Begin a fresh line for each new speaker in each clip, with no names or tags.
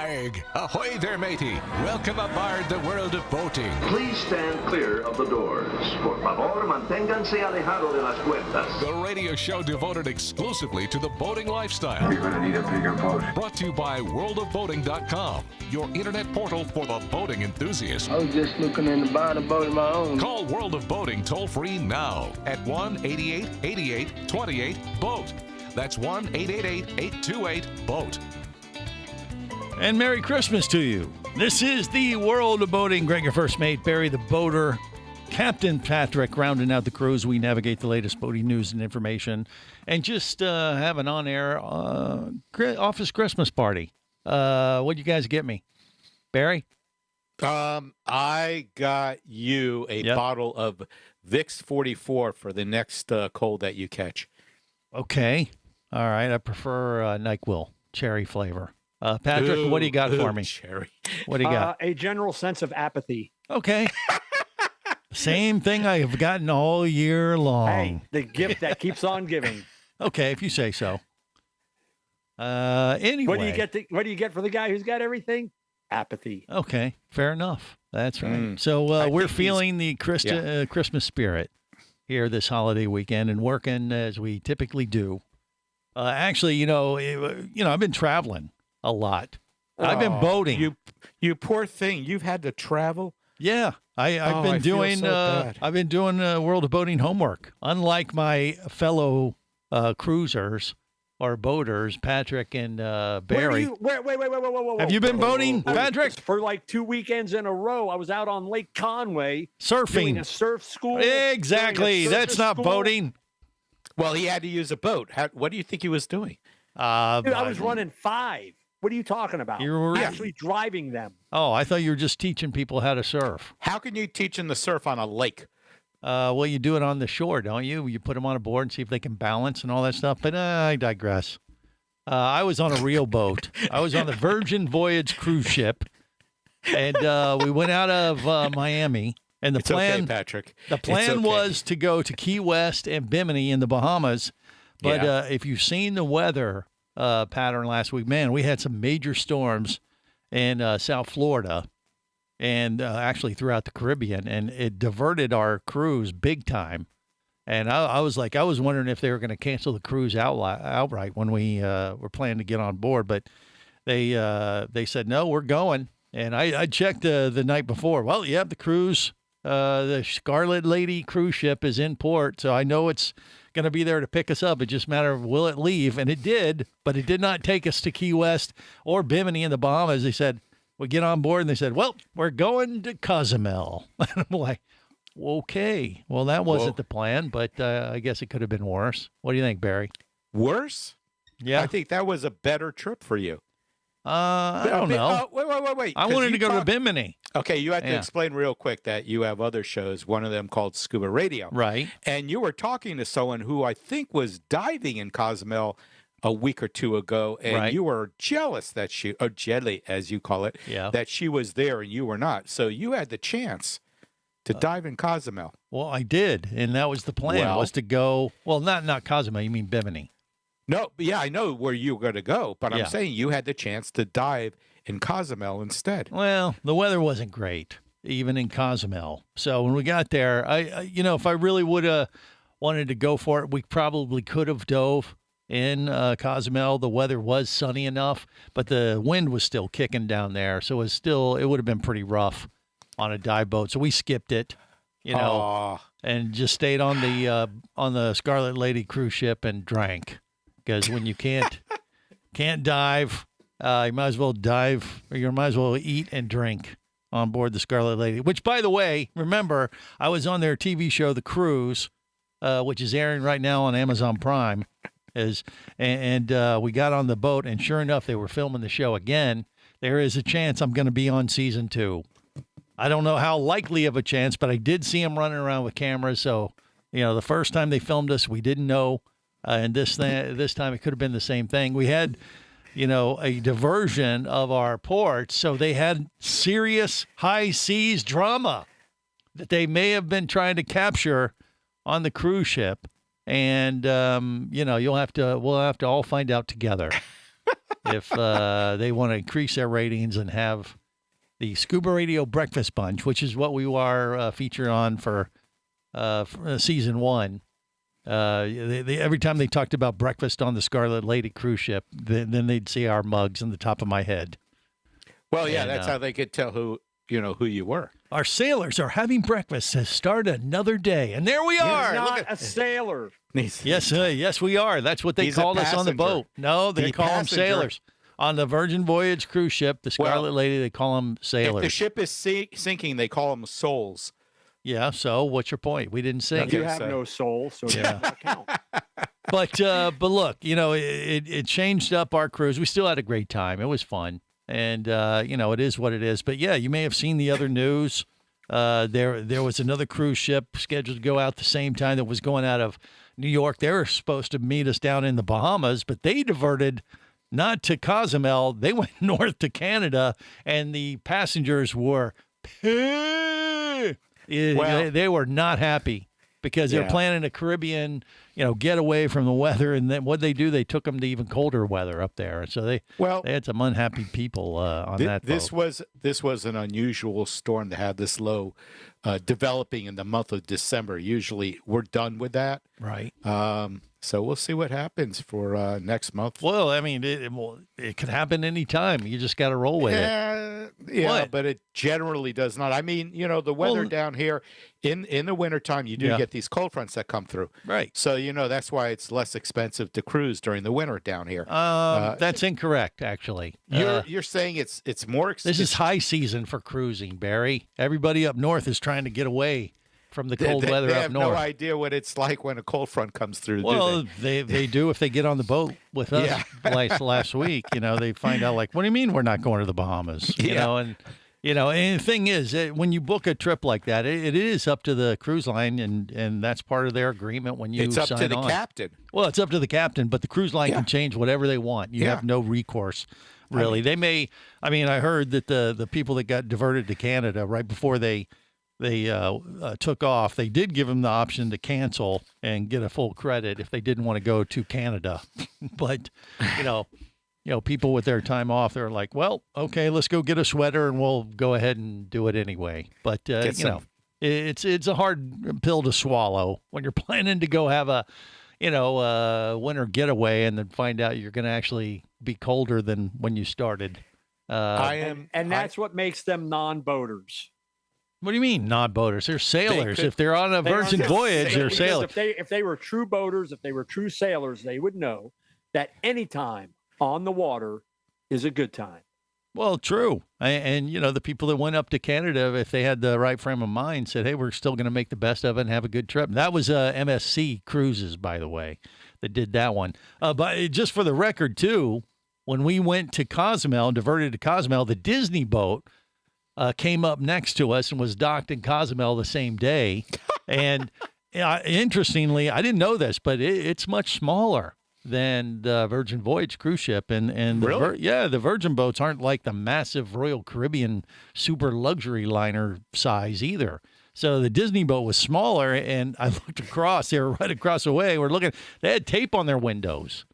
Arg! Ahoy there, matey! Welcome aboard the world of boating.
Please stand clear of the doors. Por favor, manténganse alejado de las puertas.
The radio show devoted exclusively to the boating lifestyle.
You're gonna need a bigger boat.
Brought to you by worldofboating.com, your internet portal for the boating enthusiast.
I was just looking into buying a boat of my own.
Call World of Boating toll-free now at 1-8888-28-BOAT. That's 1-888-828-BOAT.
And Merry Christmas to you. This is the World of Boating. Greg, your first mate, Barry the boater, Captain Patrick, rounding out the crews. We navigate the latest boating news and information, and just have an on-air office Christmas party. What'd you guys get me, Barry?
I got you a bottle of Vicks 44 for the next cold that you catch.
Okay, all right. I prefer NyQuil cherry flavor. Patrick, what do you got for me?
Cherry.
What do you got?
A general sense of apathy.
Okay. Same thing I have gotten all year long.
Hey, the gift that keeps on giving.
Okay, if you say so. Anyway.
What do you get for the guy who's got everything? Apathy.
Okay, fair enough. That's right. So we're feeling the Christmas spirit here this holiday weekend and working as we typically do. Actually, I've been traveling a lot. I've been boating.
You poor thing. You've had to travel.
Yeah, I've been doing. I've been doing World of Boating homework. Unlike my fellow cruisers or boaters, Patrick and Barry.
Wait.
Have you been boating, Patrick?
For like 2 weekends in a row, I was out on Lake Conway
surfing.
Doing a surf school.
Exactly. That's not boating.
Well, he had to use a boat. What do you think he was doing?
Dude, I was running 5. What are you talking about?
You were
actually driving them.
Oh, I thought you were just teaching people how to surf.
How can you teach them to surf on a lake?
Well, you do it on the shore, don't you? You put them on a board and see if they can balance and all that stuff. But I digress. I was on a real boat. I was on the Virgin Voyage cruise ship, and we went out of Miami. And the plan,
okay, Patrick.
The plan was to go to Key West and Bimini in the Bahamas. But if you've seen the weather pattern last week, man, we had some major storms in South Florida and actually throughout the Caribbean, and it diverted our cruise big time. And I was wondering if they were going to cancel the cruise outright when we were planning to get on board. But they said, no, we're going. And I checked the night before. Well, yeah, the cruise, the Scarlet Lady cruise ship is in port, so I know it's going to be there to pick us up. It's just a matter of will it leave, and it did, but it did not take us to Key West or Bimini in the Bahamas. They said, we get on board, and they said, well, we're going to Cozumel. And I'm like, okay, well, that wasn't the plan, but I guess it could have been worse. What do you think, Barry?
Worse?
Yeah.
I think that was a better trip for you.
I don't know.
Wait.
I wanted to go to Bimini.
Okay, you have to explain real quick that you have other shows, one of them called Scuba Radio.
Right.
And you were talking to someone who I think was diving in Cozumel a week or two ago, and you were jealous that or jelly, as you call it, that she was there and you were not. So you had the chance to dive in Cozumel.
Well, I did, and that was the plan, was to go, well, not Cozumel, you mean Bimini.
No, yeah, I know where you were going to go, but I'm saying you had the chance to dive in Cozumel instead.
Well, the weather wasn't great, even in Cozumel. So when we got there, I if I really would have wanted to go for it, we probably could have dove in Cozumel. The weather was sunny enough, but the wind was still kicking down there, so it would have been pretty rough on a dive boat. So we skipped it, and just stayed on the Scarlet Lady cruise ship and drank. Because when you can't dive, you might as well dive, or you might as well eat and drink on board the Scarlet Lady. Which, by the way, remember, I was on their TV show, The Cruise, which is airing right now on Amazon Prime. And we got on the boat, and sure enough, they were filming the show again. There is a chance I'm going to be on season 2. I don't know how likely of a chance, but I did see them running around with cameras. So, the first time they filmed us, we didn't know. And this time it could have been the same thing. We had, a diversion of our port, so they had serious high seas drama that they may have been trying to capture on the cruise ship. And we'll have to all find out together. if they want to increase their ratings and have the Scuba Radio Breakfast Bunch, which is what we are featured on for season 1. They every time they talked about breakfast on the Scarlet Lady cruise ship, then they'd see our mugs on the top of my head.
Well, yeah, that's how they could tell who you were.
Our sailors are having breakfast to start another day, and there we are.
He's not a sailor.
Yes, we are. That's what they called us on the boat. No, they call them sailors. On the Virgin Voyage cruise ship, the Scarlet Lady, they call them sailors.
If the ship is sinking, they call them souls.
Yeah, so what's your point? We didn't sink.
You have no soul, so it does not count.
But look, it changed up our cruise. We still had a great time. It was fun. And, it is what it is. But, yeah, you may have seen the other news. There was another cruise ship scheduled to go out the same time that was going out of New York. They were supposed to meet us down in the Bahamas, but they diverted not to Cozumel. They went north to Canada, and the passengers were pissed. They were not happy because they're planning a Caribbean, get away from the weather. And then what they do, they took them to even colder weather up there. So they had some unhappy people on that boat.
This was an unusual storm to have this low developing in the month of December. Usually we're done with that.
Right.
So we'll see what happens for next month.
Well, I mean, it could happen anytime. You just got to roll with it.
Yeah, but it generally does not. I mean, the weather down here in the wintertime, you do get these cold fronts that come through.
Right.
So, that's why it's less expensive to cruise during the winter down here.
That's incorrect, actually.
You're saying it's more expensive.
This is high season for cruising, Barry. Everybody up north is trying to get away from the cold weather up north.
They have no idea what it's like when a cold front comes through.
Well,
do they?
they do if they get on the boat with us last week. They find out like, what do you mean we're not going to the Bahamas? You know, and the thing is, when you book a trip like that, it is up to the cruise line, and that's part of their agreement when you sign on.
It's up to the captain.
Well, it's up to the captain, but the cruise line can change whatever they want. You have no recourse. Really, they may. I mean, I heard that the people that got diverted to Canada right before they took off, they did give them the option to cancel and get a full credit if they didn't want to go to Canada. But, people with their time off, they're like, well, okay, let's go get a sweater and we'll go ahead and do it anyway. But, it's a hard pill to swallow when you're planning to go have a winter getaway and then find out you're going to actually be colder than when you started.
And that's what makes them non-boaters.
What do you mean non-boaters? They're sailors. If they're on a Virgin Voyage, they're sailors.
If they were true boaters, if they were true sailors, they would know that any time on the water is a good time.
Well, true. And the people that went up to Canada, if they had the right frame of mind, said, hey, we're still going to make the best of it and have a good trip. That was MSC Cruises, by the way, that did that one. But just for the record, too, when we went to Cozumel, diverted to Cozumel, the Disney boat came up next to us and was docked in Cozumel the same day. And interestingly, I didn't know this, but it's much smaller than the Virgin Voyage cruise ship. And
really?
The Virgin boats aren't like the massive Royal Caribbean super luxury liner size either. So the Disney boat was smaller, and I looked across. They were right across the way. We're looking. They had tape on their windows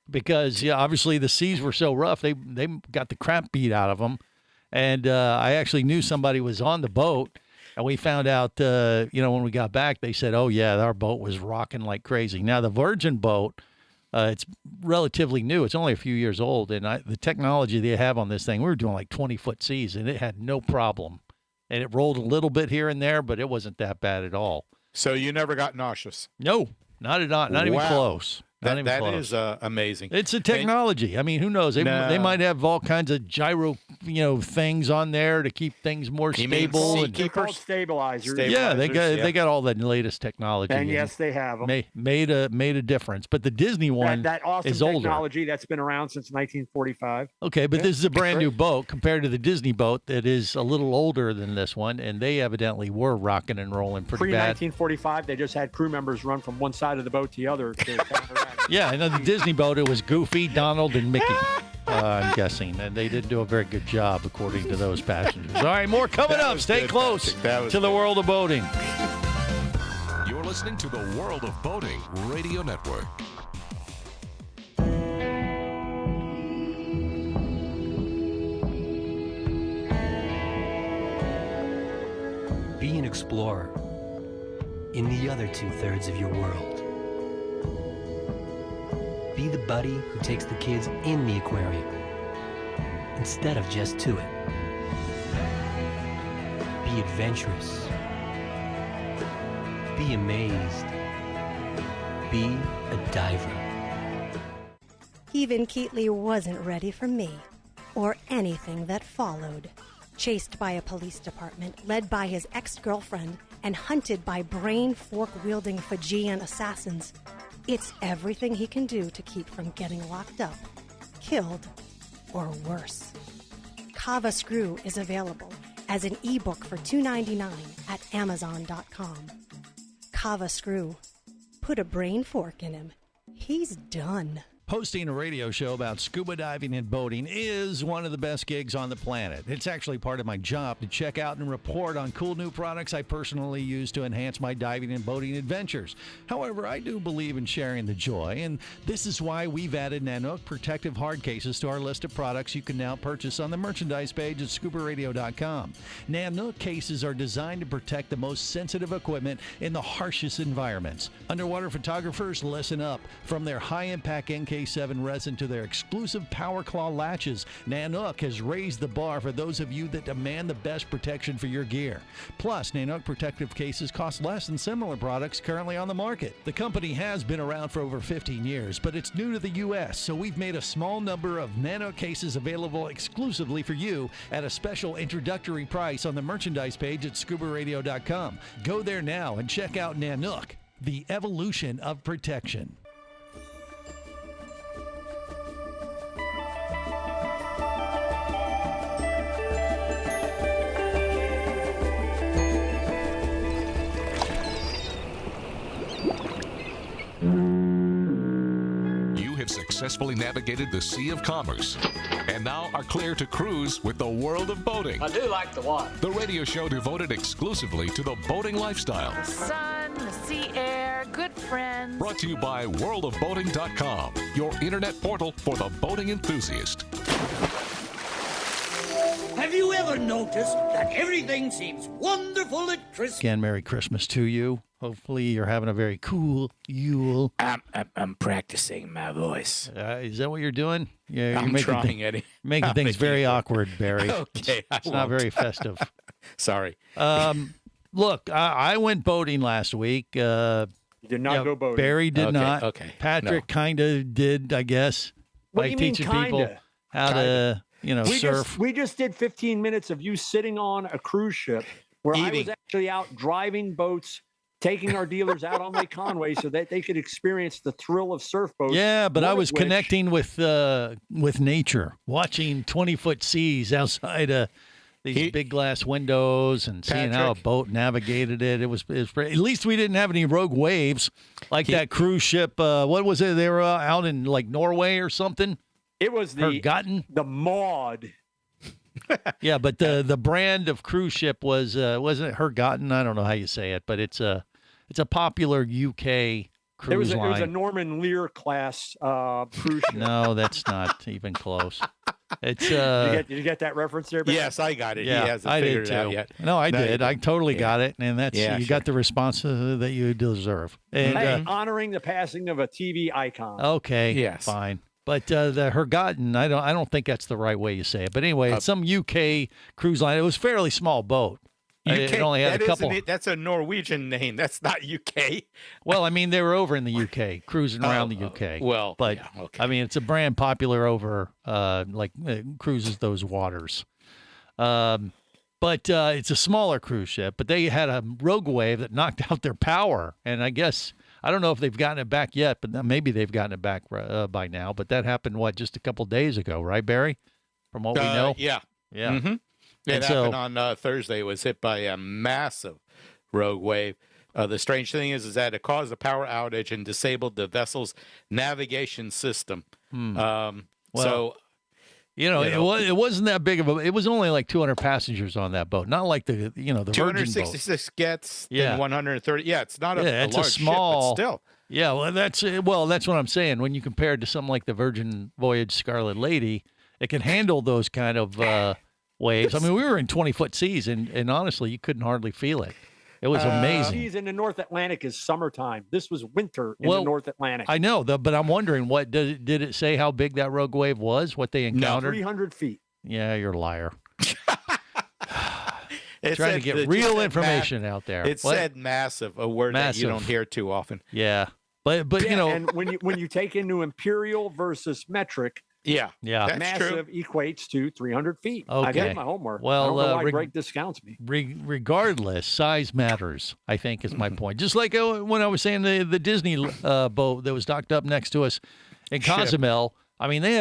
because, obviously the seas were so rough. They got the crap beat out of them. And I actually knew somebody was on the boat, and we found out, when we got back, they said, oh, yeah, our boat was rocking like crazy. Now, the Virgin boat, it's relatively new. It's only a few years old, and the technology they have on this thing, we were doing like 20-foot seas, and it had no problem. And it rolled a little bit here and there, but it wasn't that bad at all.
So you never got nauseous?
No, not even close.
That is amazing.
It's a technology. I mean, who knows? They might have all kinds of gyro, things on there to keep things more stable.
They're called stabilizers.
Yeah, they got all the latest technology.
And yes, they have them.
Made a difference. But the Disney one
that awesome
is older.
Technology that's been around since 1945.
Okay, but this is a brand new boat compared to the Disney boat that is a little older than this one, and they evidently were rocking and rolling pretty bad.
Pre-1945, they just had crew members run from one side of the boat to the other to counteract.
Yeah, I know the Disney boat, it was Goofy, Donald, and Mickey, I'm guessing. And they didn't do a very good job, according to those passengers. All right, more coming up. Stay close to the world of boating.
You're listening to the World of Boating Radio Network.
explorer in the other 2/3 of your world. Be the buddy who takes the kids in the aquarium instead of just to it. Be adventurous. Be amazed. Be a diver.
Even Keatley wasn't ready for me, or anything that followed. Chased by a police department, led by his ex-girlfriend, and hunted by brain fork-wielding Fijian assassins, it's everything he can do to keep from getting locked up, killed, or worse. Kava Screw is available as an ebook for $2.99 at Amazon.com. Kava Screw. Put a brain fork in him. He's done.
Hosting a radio show about scuba diving and boating is one of the best gigs on the planet. It's actually part of my job to check out and report on cool new products I personally use to enhance my diving and boating adventures. However, I do believe in sharing the joy, and this is why we've added Nanook protective hard cases to our list of products you can now purchase on the merchandise page at scubaradio.com. Nanook cases are designed to protect the most sensitive equipment in the harshest environments. Underwater photographers, listen up. From their high-impact NK7 resin to their exclusive Power Claw latches, Nanook has raised the bar for those of you that demand the best protection for your gear. Plus, Nanook protective cases cost less than similar products currently on the market. The company has been around for over 15 years, but it's new to the U.S., so we've made a small number of Nanook cases available exclusively for you at a special introductory price on the merchandise page at scubaradio.com. Go there now and check out Nanook, the evolution of protection.
Successfully navigated the Sea of Commerce and now are clear to cruise with the World of Boating.
I do like the water.
The radio show devoted exclusively to the boating lifestyle.
The sun, the sea air, good friends.
Brought to you by worldofboating.com, your internet portal for the boating enthusiast.
Have you ever noticed that everything seems wonderful at Christmas?
Again, Merry Christmas to you. Hopefully you're having a very cool Yule.
I'm practicing my voice.
Is that what you're doing? Yeah,
I'm trying, Eddie.
Making things very awkward, Barry.
Okay,
it's not very festive.
Sorry.
Look, I went boating last week.
You did not go boating.
Barry did not.
Okay.
Patrick kind of did, I guess.
What
by
do you mean,
teaching
kinda?
people how to, surf.
We just did 15 minutes of you sitting on a cruise ship where I was actually out driving boats, taking our dealers out on Lake Conway so that they could experience the thrill of surf boats.
Yeah, but I was connecting with nature, watching 20-foot seas outside these big glass windows and seeing how a boat navigated it. It was at least we didn't have any rogue waves like that cruise ship. What was it? They were out in like Norway or something.
It was the Maud.
Yeah, but the brand of cruise ship was wasn't it Hergotten? I don't know how you say it, but it's a popular UK cruise line.
It was a Norman Lear class cruise ship.
No, that's not even close. It's
did you get that reference there? Ben?
Yes, I got it.
Yeah,
he hasn't figured it out yet.
No, I did. I totally got it, and that's you got the response that you deserve. And
honoring the passing of a TV icon.
Okay,
yes,
fine. But the Hergotten, I don't think that's the right way you say it. But anyway, it's some UK cruise line. It was a fairly small boat. It only had a couple.
That's a Norwegian name. That's not UK.
Well, I mean, they were over in the UK, cruising around the UK. But I mean, it's a brand popular over cruises those waters. But it's a smaller cruise ship. But they had a rogue wave that knocked out their power, and I guess. I don't know if they've gotten it back yet, but maybe they've gotten it back by now. But that happened, just a couple days ago, right, Barry? From what we know?
Yeah.
Yeah.
Mm-hmm. It happened on Thursday. It was hit by a massive rogue wave. The strange thing is that it caused a power outage and disabled the vessel's navigation system.
It wasn't that big of a. It was only like 200 passengers on that boat, not like the the Virgin boat.
266 gets and 130. Yeah, it's not
it's
large
a small
ship, but still.
Yeah, that's what I'm saying. When you compare it to something like the Virgin Voyage Scarlet Lady, it can handle those kind of waves. I mean, we were in 20-foot seas, and honestly, you couldn't hardly feel it. It was amazing.
Seas in the North Atlantic is summertime. This was winter in the North Atlantic.
I know, but I'm wondering, did it say how big that rogue wave was? What they encountered?
300 feet.
Yeah, you're a liar.
It
Trying to get real information out there.
It said massive, a word that you don't hear too often.
Yeah, but you know,
and when you take into imperial versus metric,
yeah, that's
massive
true.
equates to 300 feet.
Okay.
I did my homework.
Well,
I don't know why Greg discounts me.
Regardless, size matters, I think, is my point. Just like when I was saying the Disney boat that was docked up next to us in Cozumel. I mean, they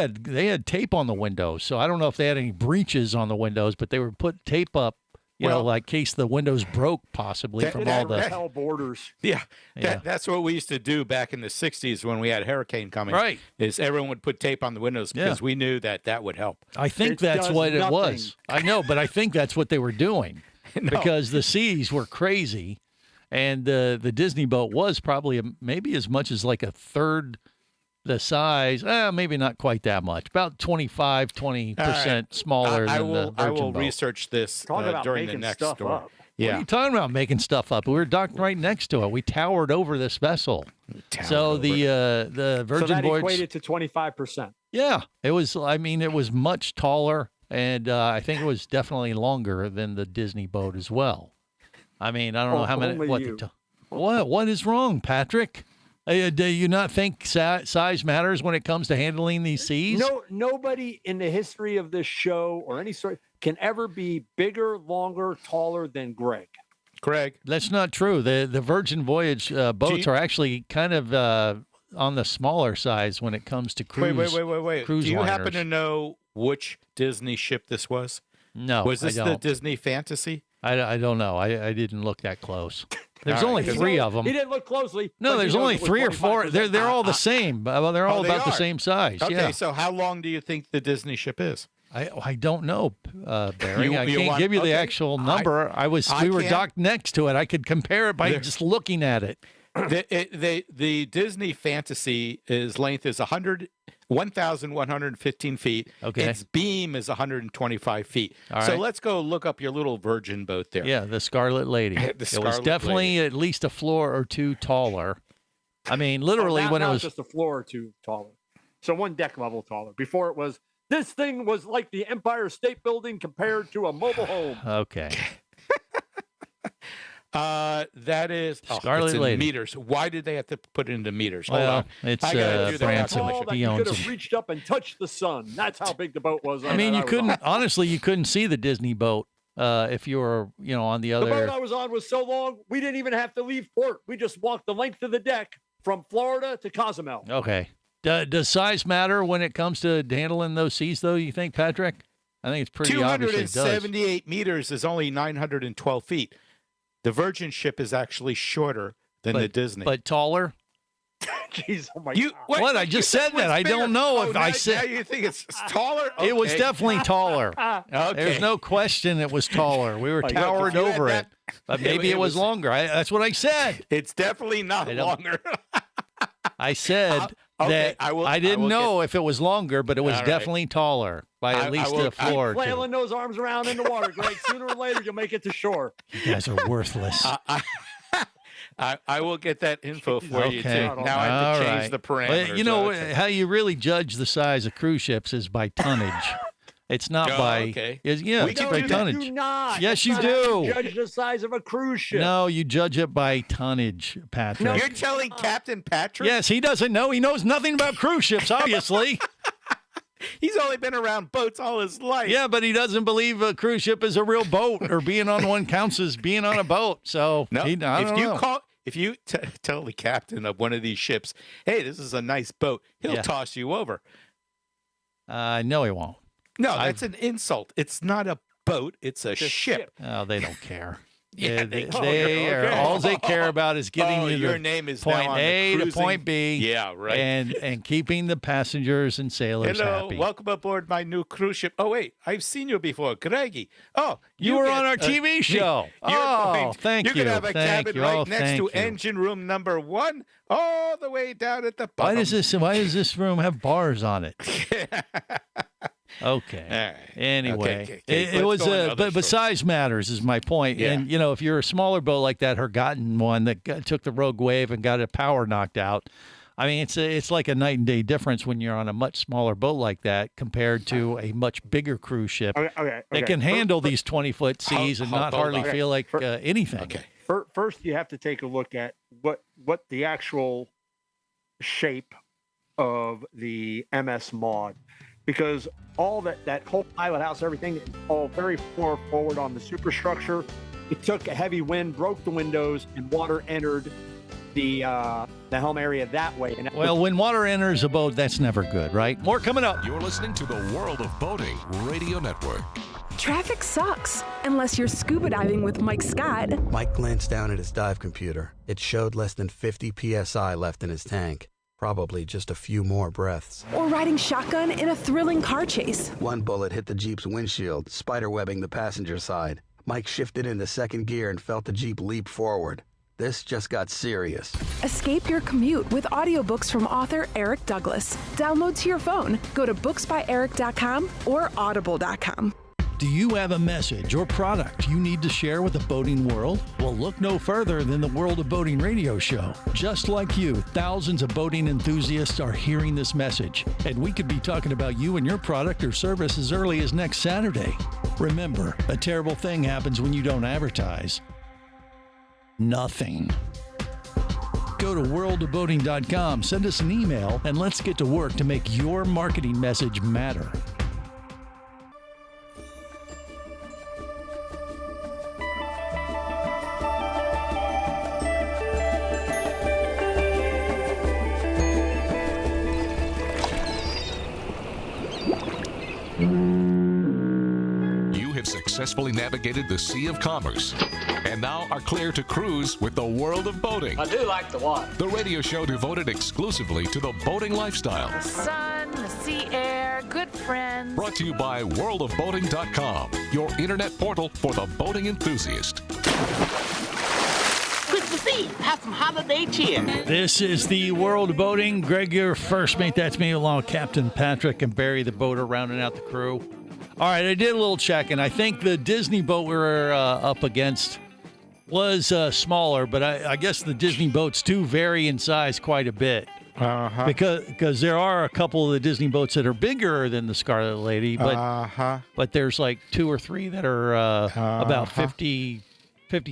had tape on the windows, so I don't know if they had any breaches on the windows, but they were put tape up. You know, like case the windows broke possibly from all the
hell borders.
Yeah, that's what we used to do back in the 60s when we had a hurricane coming.
Right.
Is everyone would put tape on the windows because we knew that would help.
I think that's what it was. I know, but I think that's what they were doing because the seas were crazy and the Disney boat was probably maybe as much as like a third the size, maybe not quite that much, about 20% smaller than the Virgin
I will
boat.
research this during the next story.
Up.
Yeah. What are you talking about making stuff up? We were docked right next to it. We towered over this vessel. The Virgin
so that
Voyage
equated to 25%.
Yeah, it was. I mean, it was much taller, and I think it was definitely longer than the Disney boat as well. I mean, I don't know how many. What is wrong, Patrick? Do you not think size matters when it comes to handling these seas?
No, nobody in the history of this show or any sort can ever be bigger, longer, taller than Greg.
That's not true. The Virgin Voyage boats are actually kind of on the smaller size when it comes to cruise.
Wait.
Cruise
Do you
liners.
happen to know which Disney ship this was?
No,
Was this
I
the
don't.
Disney Fantasy?
I don't know. I didn't look that close. There's only three of them.
He didn't look closely.
No, there's only 3 or 4. They're all the same. Well, they're all about the same size.
Okay,
yeah.
so how long do you think the Disney ship is?
I don't know, Barry. I can't
want-
give you the
okay.
actual number. We were docked next to it. I could compare it by just looking at it.
The Disney Fantasy length is 1,115 feet.
Okay.
Its beam is 125 feet.
All
So
right.
let's go look up your little Virgin boat there.
Yeah, the Scarlet Lady.
The
It was
Scarlet
definitely
Lady.
at least a floor or two taller. I mean, literally when it was
just a floor or two taller. So one deck level taller. Before it was, this thing was like the Empire State Building compared to a mobile home.
okay.
That is
Scarlet
it's in
Lady.
meters. Why did they have to put it into meters? Hold
Well,
on.
it's
I gotta do that
Branson.
calculation.
That
He
you
owns
could
it.
have reached up and touched the sun. That's how big the boat was.
I mean, you
was
couldn't
on.
honestly, you couldn't see the Disney boat if you were, on the
The
other.
boat I was on was so long, we didn't even have to leave port. We just walked the length of the deck from Florida to Cozumel.
Okay. Does size matter when it comes to handling those seas, though, you think, Patrick? I think it's pretty obvious it does.
278 meters is only 912 feet. The Virgin ship is actually shorter than the Disney.
But taller?
Jeez, oh my
You,
God.
What? I just said that. I don't know if I said.
Now you think it's taller?
It was
Okay.
definitely taller.
Okay.
There's no question it was taller. We were towered
if you had
over
that-
it. But maybe it was longer. That's what I said.
It's definitely not
I don't-
longer.
I said
okay,
that
I
didn't
will
know if it was longer, but it was
All right.
definitely taller by at least a floor or two.
Flailing those arms around in the water, Greg. Sooner or later, you'll make it to shore.
You guys are worthless.
I will get that info for you, too.
Okay.
Now I have to
All
change
right.
the parameters.
Well, you know
Okay.
how you really judge the size of cruise ships is by tonnage. It's not by
okay.
it's
We
it's
can
by
do that.
tonnage.
Do not.
Yes,
That's
you
not how
do.
Judge the size of a cruise ship.
No, you judge it by tonnage, Patrick.
You're telling Captain Patrick?
Yes, he doesn't know. He knows nothing about cruise ships, obviously.
He's only been around boats all his life.
Yeah, but he doesn't believe a cruise ship is a real boat or being on one counts as being on a boat. So
No,
I don't know.
if you tell the captain of one of these ships, hey, this is a nice boat, he'll toss you over.
No, he won't.
No, that's an insult. It's not a boat, it's a ship.
Oh, they don't care.
Yeah,
they
they
are all they care about is getting you
your
to
name is
point
now on
A
the
to
cruising-
point B.
Yeah, right.
And keeping the passengers and sailors
Hello,
happy.
welcome aboard my new cruise ship. Oh, wait, I've seen you before, Greggy. Oh,
You were on our TV show. Thank
You're
you.
going to have a
Thank
cabin
you.
right
Oh,
next
thank
to
you.
engine room number 1, all the way down at the bottom.
Why does this room have bars on it? Okay.
All right.
Anyway,
Okay.
it was, but size matters is my point.
Yeah.
And, if you're a smaller boat like that Hergotten one that took the Rogue Wave and got a power knocked out, I mean, it's like a night and day difference when you're on a much smaller boat like that compared to a much bigger cruise ship that can handle these 20-foot seas and not hardly feel like anything.
Okay.
First, you have to take a look at what the actual shape of the MS Maud, because all that whole pilot house, everything, all very far forward on the superstructure. It took a heavy wind, broke the windows, and water entered the helm area that way. And
well, when water enters a boat, that's never good, right? More coming up.
You're listening to the World of Boating Radio Network.
Traffic sucks, unless you're scuba diving with Mike Scott.
Mike glanced down at his dive computer. It showed less than 50 PSI left in his tank. Probably just a few more breaths.
Or riding shotgun in a thrilling car chase.
One bullet hit the Jeep's windshield, spiderwebbing the passenger side. Mike shifted into second gear and felt the Jeep leap forward. This just got serious.
Escape your commute with audiobooks from author Eric Douglas. Download to your phone. Go to booksbyeric.com or audible.com.
Do you have a message or product you need to share with the boating world? Well, look no further than the World of Boating radio show. Just like you, thousands of boating enthusiasts are hearing this message, and we could be talking about you and your product or service as early as next Saturday. Remember, a terrible thing happens when you don't advertise. Nothing. Go to worldofboating.com, send us an email, and let's get to work to make your marketing message matter.
Successfully navigated the Sea of Commerce and now are clear to cruise with the World of Boating.
I do like the water.
The radio show devoted exclusively to the boating lifestyle.
The sun, the sea air, good friends.
Brought to you by worldofboating.com, your internet portal for the boating enthusiast.
Christmas Eve, have some holiday cheer.
This is the World of Boating. Greg, your first mate. That's me, along with Captain Patrick and Barry, the boater, rounding out the crew. All right, I did a little check, and I think the Disney boat we were up against was smaller, but I guess the Disney boats do vary in size quite a bit.
Uh-huh.
Because there are a couple of the Disney boats that are bigger than the Scarlet Lady, but there's like 2 or 3 that are about 50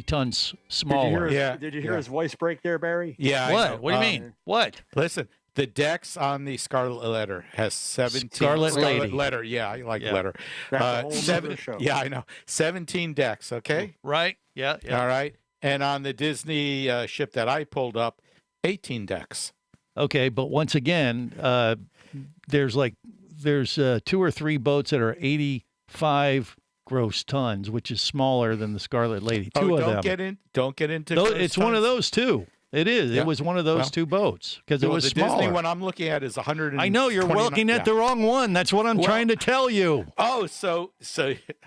tons smaller.
Did you hear his voice break there, Barry?
Yeah.
What? What do you mean? What?
Listen. The decks on the Scarlet Letter has 17.
Scarlet Lady.
Letter, yeah, I like letter.
That's a whole other show.
Yeah, I know. 17 decks, okay?
Right, yeah.
All right. And on the Disney ship that I pulled up, 18 decks.
Okay, but once again, there's 2 or 3 boats that are 85 gross tons, which is smaller than the Scarlet Lady. Two of them.
Don't get into.
It's one of those two. It is. Yeah. It was one of those 2 boats because it was smaller.
The Disney one I'm looking at is 100.
I know you're looking at the wrong one. That's what I'm trying to tell you.
Oh, so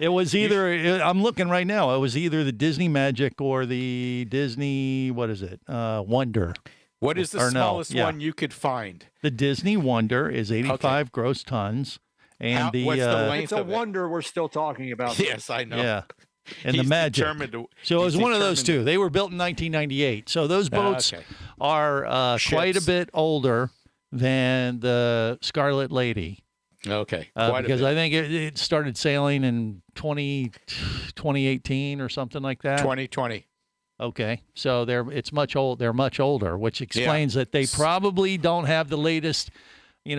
it was either. I'm looking right now. It was either the Disney Magic or the Disney. What is it? Wonder.
What is the smallest one you could find?
The Disney Wonder is 85 gross tons, and
what's the length
it's a wonder we're still talking about.
Yes, I know.
Yeah. And the Magic. So it was one of those 2. They were built in 1998. So those boats are quite a bit older than the Scarlet Lady.
Okay.
Because I think it started sailing in 2018 or something like that.
2020.
Okay. So they're much older, which explains that they probably don't have the latest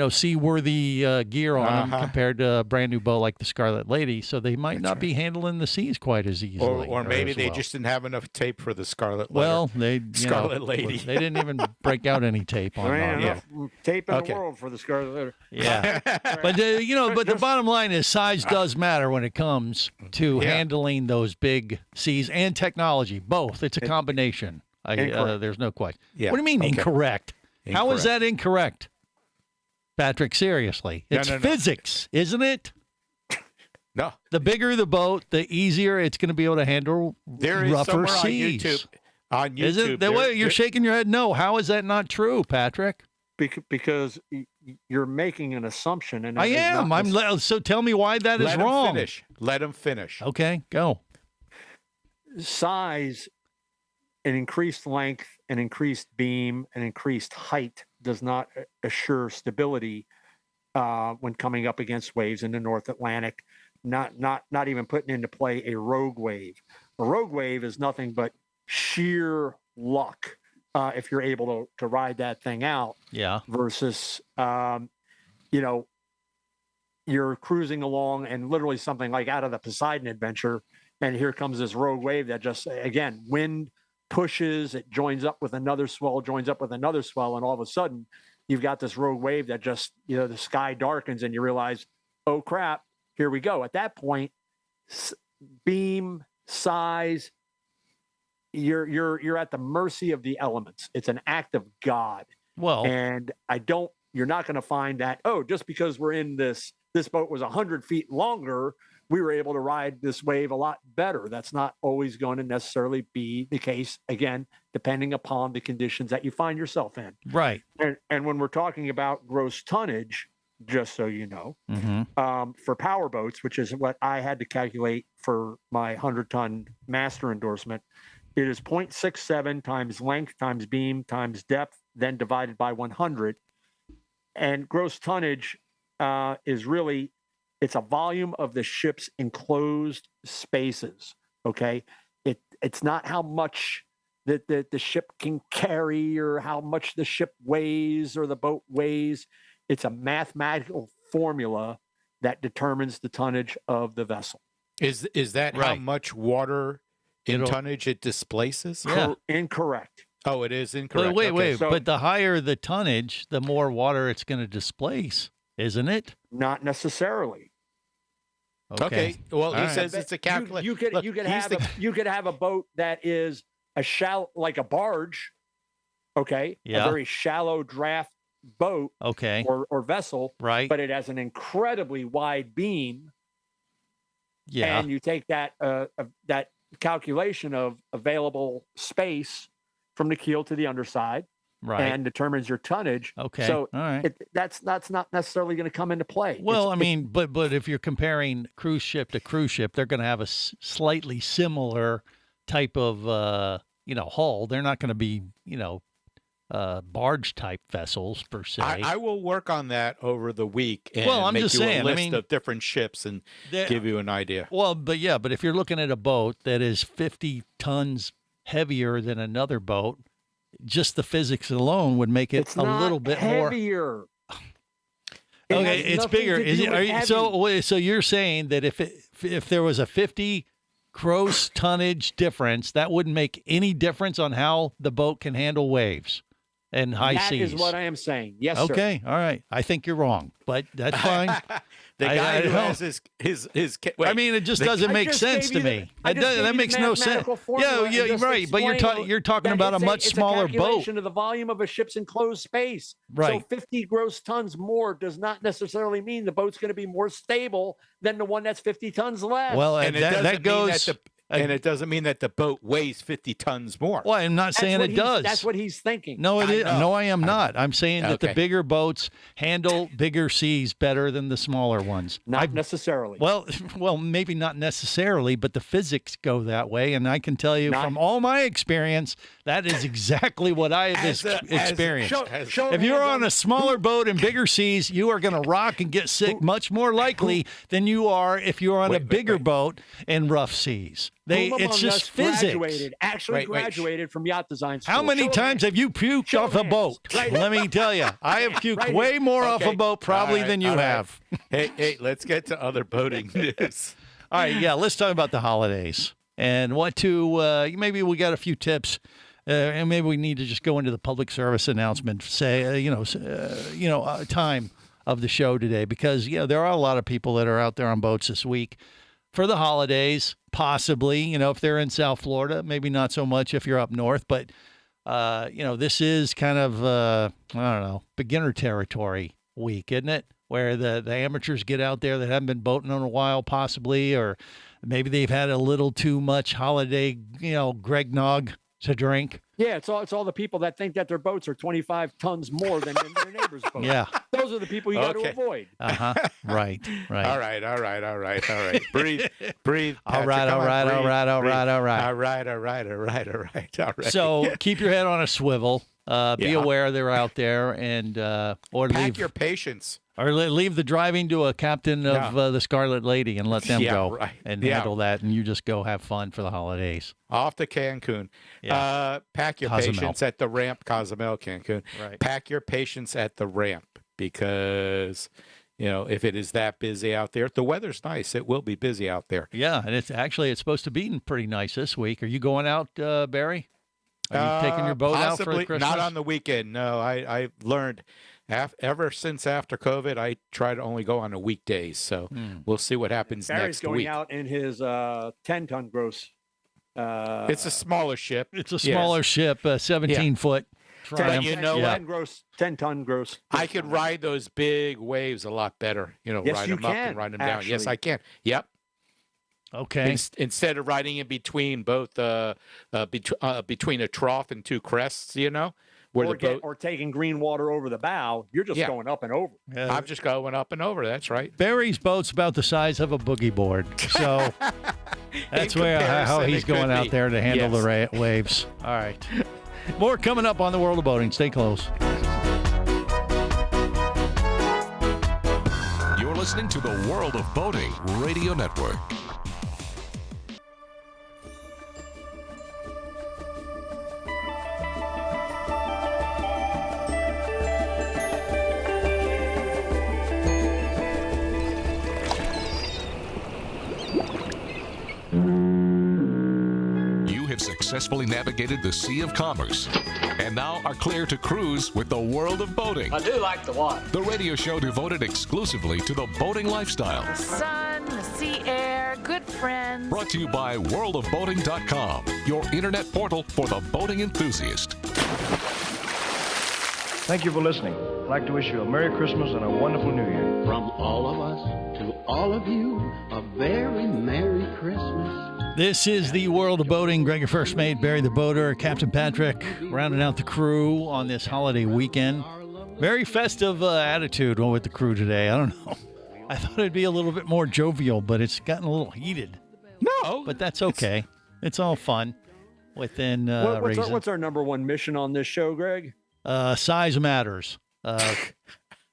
seaworthy gear on them compared to a brand new boat like the Scarlet Lady, so they might not be handling the seas quite as easily.
Or maybe they just didn't have enough tape for the Scarlet Lady.
Well,
Scarlet Lady.
They didn't even break out any tape on it.
Tape in the world for the Scarlet Lady.
Yeah. But but the bottom line is size does matter when it comes to handling those big seas and technology. Both. It's a combination. There's no question. Yeah. What do you mean incorrect? How is that incorrect? Patrick, seriously. It's physics, isn't it?
No.
The bigger the boat, the easier it's going to be able to handle rougher seas.
On YouTube.
Is it the way you're shaking your head? No. How is that not true, Patrick?
Because you're making an assumption. And
I am. So tell me why that is wrong.
Let him finish.
Okay, go.
Size, an increased length, an increased beam, an increased height does not assure stability when coming up against waves in the North Atlantic. Not even putting into play a rogue wave. A rogue wave is nothing but sheer luck if you're able to ride that thing out.
Yeah.
Versus, you're cruising along and literally something like out of the Poseidon Adventure, and here comes this rogue wave that just, again, wind pushes, it joins up with another swell, and all of a sudden you've got this rogue wave that just, the sky darkens and you realize, oh crap, here we go. At that point, beam, size, you're at the mercy of the elements. It's an act of God.
Well,
and you're not going to find that, just because we're in this boat was 100 feet longer, we were able to ride this wave a lot better. That's not always going to necessarily be the case, again, depending upon the conditions that you find yourself in.
Right.
And when we're talking about gross tonnage, just so you know, for power boats, which is what I had to calculate for my 100-ton master endorsement, it is 0.67 times length times beam times depth, then divided by 100. And gross tonnage is really, it's a volume of the ship's enclosed spaces, okay? It's not how much that the ship can carry or how much the ship weighs or the boat weighs. It's a mathematical formula that determines the tonnage of the vessel.
Is that
right?
How much water in tonnage it displaces?
Yeah.
Incorrect.
Oh, it is incorrect.
Wait.
So,
but the higher the tonnage, the more water it's going to displace, isn't it?
Not necessarily.
Okay. Well, he says it's a calculation.
You could have a boat that is a shallow, like a barge. Okay.
Yeah.
A very shallow draft boat.
Okay.
Or vessel.
Right.
But it has an incredibly wide beam.
Yeah.
And you take that calculation of available space from the keel to the underside,
right,
and determines your tonnage.
Okay.
So
all right.
That's not necessarily going to come into play.
Well, but if you're comparing cruise ship to cruise ship, they're going to have a slightly similar type of hull. They're not going to be barge type vessels per se.
I will work on that over the week and
I'm
make
just
you
saying,
a list of different ships and give you an idea.
Well, but if you're looking at a boat that is 50 tons heavier than another boat, just the physics alone would make it a little bit
heavier.
Okay, it's bigger. So you're saying that if there was a 50 gross tonnage difference, that wouldn't make any difference on how the boat can handle waves and high seas?
That is what I am saying. Yes, sir.
Okay, all right. I think you're wrong, but that's fine.
The guy who has his
wait, I mean, it just doesn't make sense to me. That makes no sense. Yeah, right. But you're talking about a much smaller boat.
Of the volume of a ship's enclosed space.
Right.
So 50 gross tons more does not necessarily mean the boat's going to be more stable than the one that's 50 tons less.
Well, and that goes.
And it doesn't mean that the boat weighs 50 tons more.
Well, I'm not saying it does.
That's what he's thinking.
No, it is. No, I am not. I'm saying that the bigger boats handle bigger seas better than the smaller ones.
Not necessarily.
Well, maybe not necessarily, but the physics go that way. And I can tell you from all my experience, that is exactly what I have experienced. If you're on a smaller boat in bigger seas, you are going to rock and get sick much more likely than you are if you're on a bigger boat in rough seas. It's just physics.
Graduated from yacht design school.
How many times have you puked off a boat? Let me tell you, I have puked way more off a boat probably than you have.
Hey, let's get to other boating news.
All right, let's talk about the holidays and what to. Maybe we got a few tips, and maybe we need to just go into the public service announcement. Say, time of the show today because there are a lot of people that are out there on boats this week for the holidays. Possibly, if they're in South Florida, maybe not so much if you're up north, but, this is kind of, beginner territory week, isn't it? Where the amateurs get out there that haven't been boating in a while, possibly, or maybe they've had a little too much holiday, Greg Nog to drink.
Yeah, it's all the people that think that their boats are 25 tons more than their neighbor's boat.
Yeah.
Those are the people you got to avoid.
Right.
All right. Breathe.
All right. So keep your head on a swivel. Be aware they're out there, and or
pack your patience.
Or leave the driving to a captain of the Scarlet Lady and let them go and handle that, and you just go have fun for the holidays.
Off to Cancun. Pack your patience at the ramp, Cozumel, Cancun.
Right.
Pack your patience at the ramp because, if it is that busy out there, the weather's nice. It will be busy out there.
Yeah, and it's supposed to be pretty nice this week. Are you going out, Barry? Are you taking your boat out for Christmas?
Not on the weekend. No, I learned ever since after COVID, I try to only go on the weekdays. So we'll see what happens
Barry's
next week.
going out in his 10-ton gross.
It's a smaller ship.
It's a smaller ship, 17-foot.
But you know what?
10-ton gross.
I could ride those big waves a lot better. Ride them up and ride them down. Yes, I can. Yep.
Okay.
Instead of riding in between both between a trough and two crests,
or taking green water over the bow, you're just going up and over.
Yeah. I'm just going up and over. That's right.
Barry's boat's about the size of a boogie board, so that's how he's going out there to handle the waves. All right. More coming up on the World of Boating. Stay close.
You're listening to the World of Boating Radio Network. Successfully navigated the Sea of Commerce and now are clear to cruise with the World of Boating.
I do like the water.
The radio show devoted exclusively to the boating lifestyle.
The sun, the sea air, good friends.
Brought to you by worldofboating.com, your internet portal for the boating enthusiast.
Thank you for listening. I'd like to wish you a Merry Christmas and a wonderful New Year.
From all of us to all of you, a very Merry Christmas.
This is the World of Boating. Greg, your first mate, Barry the Boater, Captain Patrick, rounding out the crew on this holiday weekend. Very festive attitude with the crew today. I don't know. I thought it'd be a little bit more jovial, but it's gotten a little heated.
No.
But that's okay. It's all fun within reason.
What's our number one mission on this show, Greg?
Size matters.
I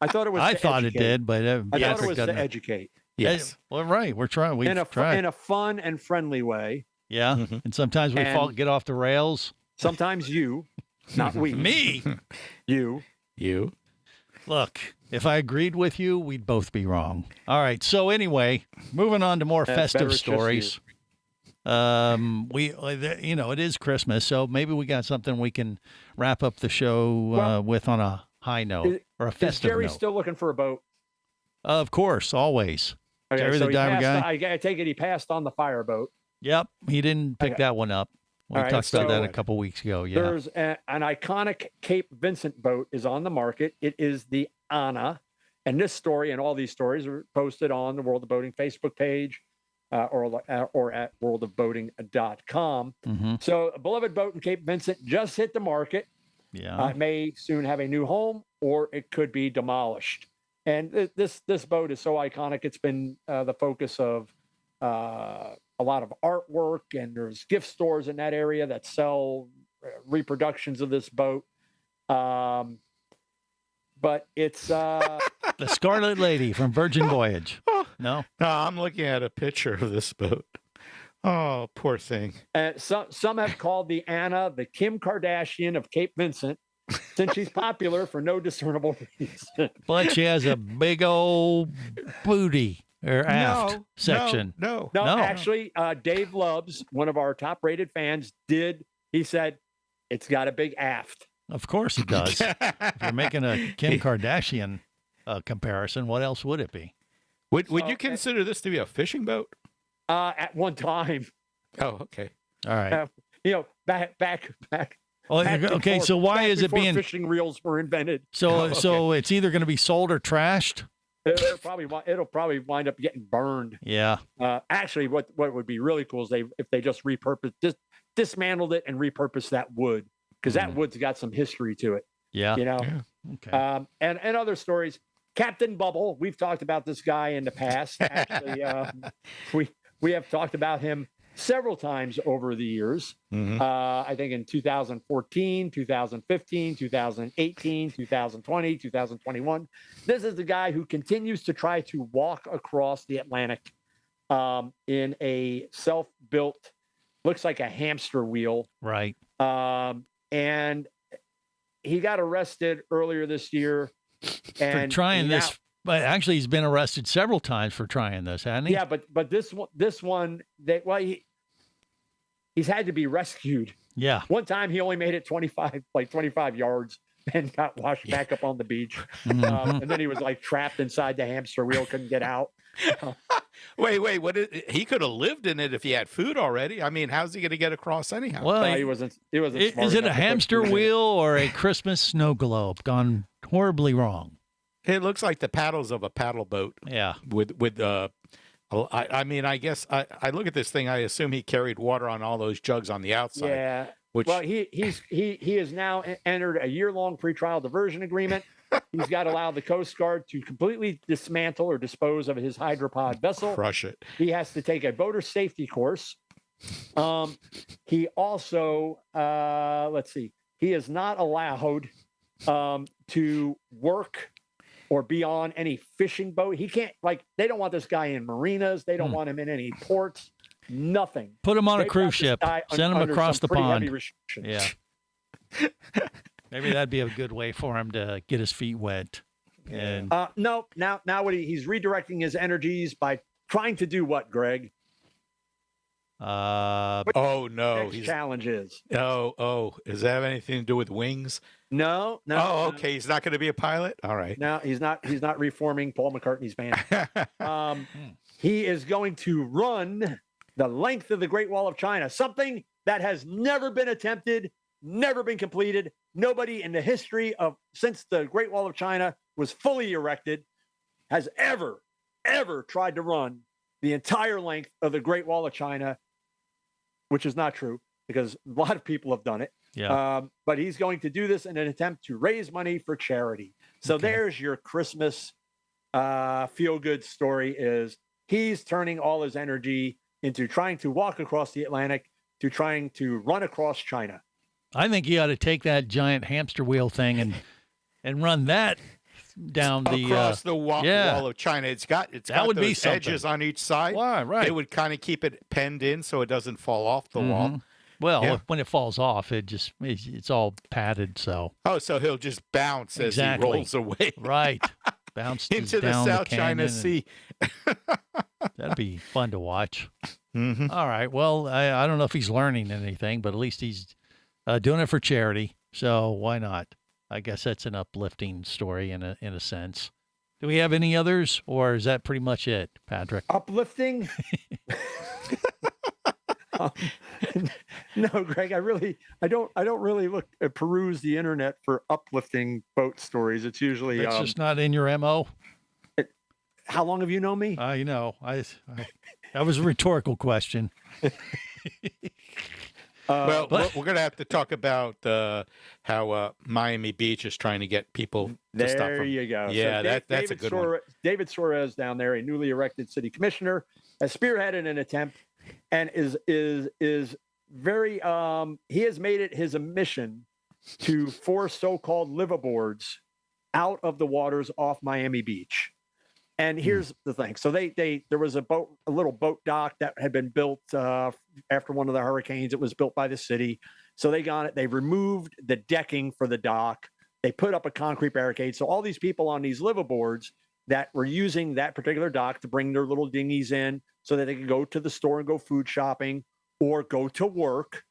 thought it was
I thought it did, but
I thought it was to educate.
Yes.
Well, right. We're trying.
In a fun and friendly way.
Yeah. Mm-hmm. And sometimes we get off the rails.
Sometimes you, not we.
Me.
You.
Look, if I agreed with you, we'd both be wrong. All right. So anyway, moving on to more festive stories. It is Christmas, so maybe we got something we can wrap up the show with on a high note or a festive note.
Is Jerry still looking for a boat?
Of course, always.
Okay,
Jerry
so
the diver guy.
I take it he passed on the fireboat.
Yep, he didn't pick that one up. We talked about that a couple weeks ago. Yeah,
there's an iconic Cape Vincent boat is on the market. It is the Anna, and this story and all these stories are posted on the World of Boating Facebook page or at worldofboating.com.
Mm-hmm.
So, a beloved boat in Cape Vincent just hit the market.
Yeah,
it may soon have a new home, or it could be demolished. And this boat is so iconic. It's been the focus of a lot of artwork, and there's gift stores in that area that sell reproductions of this boat. But it's
the Scarlet Lady from Virgin Voyage. No,
I'm looking at a picture of this boat. Oh, poor thing.
Some have called the Anna the Kim Kardashian of Cape Vincent, since she's popular for no discernible reason.
But she has a big old booty or aft section.
No.
Actually, Dave Lubbs, one of our top-rated fans, he said it's got a big aft.
Of course it does. If you're making a Kim Kardashian comparison, what else would it be?
Would you consider this to be a fishing boat?
At one time.
Oh, okay.
All right.
Back.
Well, okay, so why is it being
fishing reels were invented?
So it's either going to be sold or trashed.
It'll probably wind up getting burned.
Yeah.
Actually, what would be really cool is if they just dismantled it and repurposed that wood. because that wood's got some history to it.
Yeah.
You know,
Okay.
and other stories. Captain Bubble. We've talked about this guy in the past. Actually, we have talked about him several times over the years. I think in 2014, 2015, 2018, 2020, 2021. This is the guy who continues to try to walk across the Atlantic in a self-built, looks like a hamster wheel.
Right.
And he got arrested earlier this year. And
for trying this. But actually, he's been arrested several times for trying this, hasn't he?
Yeah, but this one, he's had to be rescued.
Yeah.
One time he only made it 25 yards and got washed back up on the beach. And then he was like trapped inside the hamster wheel, couldn't get out.
Wait, he could have lived in it if he had food already. I mean, how's he going to get across anyhow?
Well,
he wasn't.
Is it a hamster wheel or a Christmas snow globe gone horribly wrong?
It looks like the paddles of a paddle boat.
Yeah.
I mean, I guess I look at this thing. I assume he carried water on all those jugs on the outside.
Yeah. Well, he has now entered a year-long pretrial diversion agreement. He's got to allow the Coast Guard to completely dismantle or dispose of his hydropod vessel.
Crush it.
He has to take a boater safety course. He also, he is not allowed to work or be on any fishing boat. He can't, they don't want this guy in marinas. They don't want him in any ports. Nothing.
Put him on a cruise ship. Send him across the pond.
Yeah.
Maybe that'd be a good way for him to get his feet wet. And
no, now he's redirecting his energies by trying to do what, Greg?
His
challenge is.
Does that have anything to do with wings?
No.
Oh, okay. He's not going to be a pilot. All right.
No, he's not reforming Paul McCartney's band. He is going to run the length of the Great Wall of China, something that has never been attempted, never been completed. Nobody in the history of since the Great Wall of China was fully erected has ever tried to run the entire length of the Great Wall of China, which is not true because a lot of people have done it.
Yeah.
But he's going to do this in an attempt to raise money for charity. So there's your Christmas feel-good story is he's turning all his energy into trying to walk across the Atlantic to trying to run across China.
I think he ought to take that giant hamster wheel thing and run that down
across the wall of China. It's got
would be
those edges on each side.
Right.
It would kind of keep it penned in so it doesn't fall off the wall.
Well, when it falls off, it's all padded. So
so he'll just bounce as he rolls away.
Right, bounce
into the South China Sea.
That'd be fun to watch. All right. Well, I don't know if he's learning anything, but at least he's doing it for charity. So why not? I guess that's an uplifting story in a sense. Do we have any others, or is that pretty much it, Patrick?
Uplifting? No, Greg. I don't really peruse the internet for uplifting boat stories. It's usually
it's just not in your MO.
How long have you known me?
That was a rhetorical question.
We're going to have to talk about how Miami Beach is trying to get people to stop.
There you go.
Yeah,
so
that's a good one.
David Suarez down there, a newly elected city commissioner, has spearheaded an attempt and is very he has made it his mission to force so-called liveaboards out of the waters off Miami Beach. And here's the thing. So there was a little boat dock that had been built after one of the hurricanes. It was built by the city. So they removed the decking for the dock. They put up a concrete barricade. So all these people on these liveaboards that were using that particular dock to bring their little dinghies in so that they could go to the store and go food shopping or go to work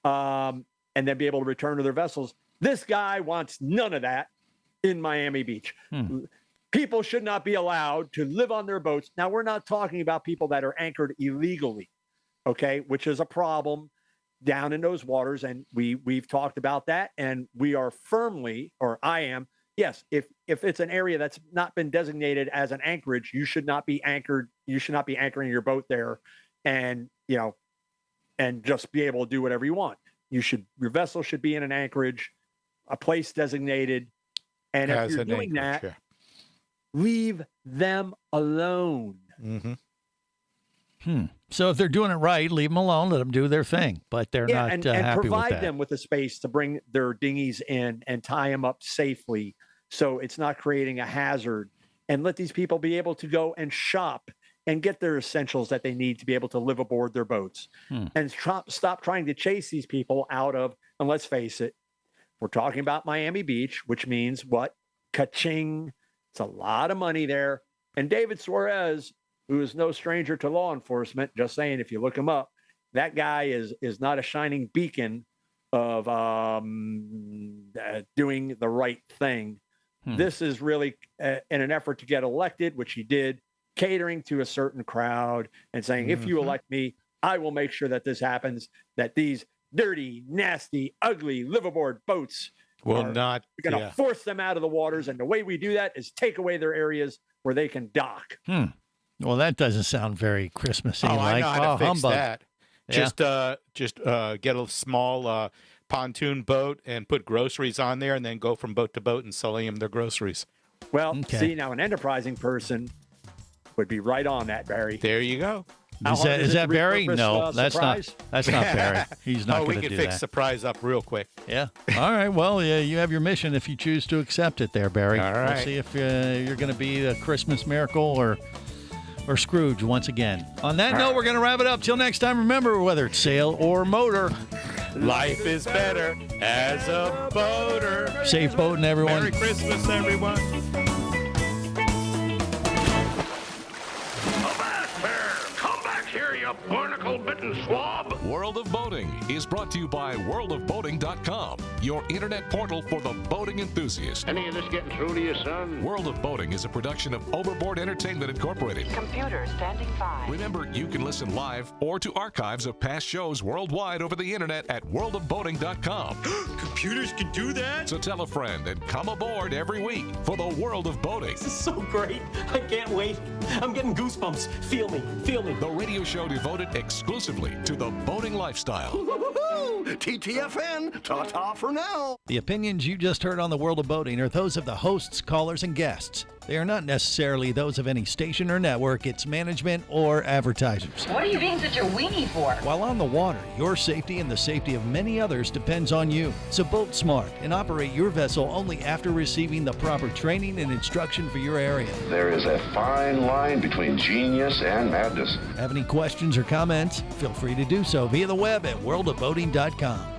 and then be able to return to their vessels. This guy wants none of that in Miami Beach. People should not be allowed to live on their boats. Now, we're not talking about people that are anchored illegally, okay, which is a problem down in those waters. And we've talked about that. And we are firmly, or I am, yes, if it's an area that's not been designated as an anchorage, you should not be anchored. You should not be anchoring your boat there and, and just be able to do whatever you want. your vessel should be in an anchorage, a place designated. And if you're doing that, leave them alone.
Mm-hmm.
So if they're doing it right, leave them alone, let them do their thing. But they're not
and
happy with that.
provide them with a space to bring their dinghies in and tie them up safely so it's not creating a hazard. And let these people be able to go and shop and get their essentials that they need to be able to live aboard their boats. And stop trying to chase these people out of, and let's face it, we're talking about Miami Beach, which means what? Ka-ching. It's a lot of money there. And David Suarez, who is no stranger to law enforcement, just saying, if you look him up, that guy is not a shining beacon of doing the right thing. This is really in an effort to get elected, which he did, catering to a certain crowd and saying, if you elect me, I will make sure that this happens, that these dirty, nasty, ugly liveaboard boats
will not.
We're going to force them out of the waters. And the way we do that is take away their areas where they can dock.
Well, that doesn't sound very Christmassy.
I know how to fix
humbug.
that.
Yeah.
Just get a small pontoon boat and put groceries on there, and then go from boat to boat and selling them their groceries.
Well, see, now an enterprising person would be right on that, Barry.
There you go.
Is that Barry? No, that's not. That's not Barry. He's not going to do that.
We can fix surprise up real quick.
Yeah. All right. Well, yeah, you have your mission if you choose to accept it there, Barry.
All right.
We'll see if you're going to be a Christmas miracle or Scrooge once again. On that note, we're going to wrap it up. Till next time, remember, whether it's sail or motor,
life is better as a boater.
Safe boating, everyone.
Merry Christmas, everyone.
Barnacle-bitten swab. World of Boating is brought to you by worldofboating.com, your internet portal for the boating enthusiast.
Any of this getting through to you, son?
World of Boating is a production of Overboard Entertainment Incorporated.
Computer standing by.
Remember, you can listen live or to archives of past shows worldwide over the internet at worldofboating.com.
Computers can do that?
So tell a friend and come aboard every week for the World of Boating.
This is so great. I can't wait. I'm getting goosebumps. Feel me. Feel me.
The radio show devoted exclusively to the boating lifestyle.
TTFN, ta-ta for now.
The opinions you just heard on the World of Boating are those of the hosts, callers, and guests. They are not necessarily those of any station or network, its management, or advertisers.
What are you being such a weenie for?
While on the water, your safety and the safety of many others depends on you. So boat smart and operate your vessel only after receiving the proper training and instruction for your area.
There is a fine line between genius and madness.
Have any questions or comments? Feel free to do so via the web at worldofboating.com.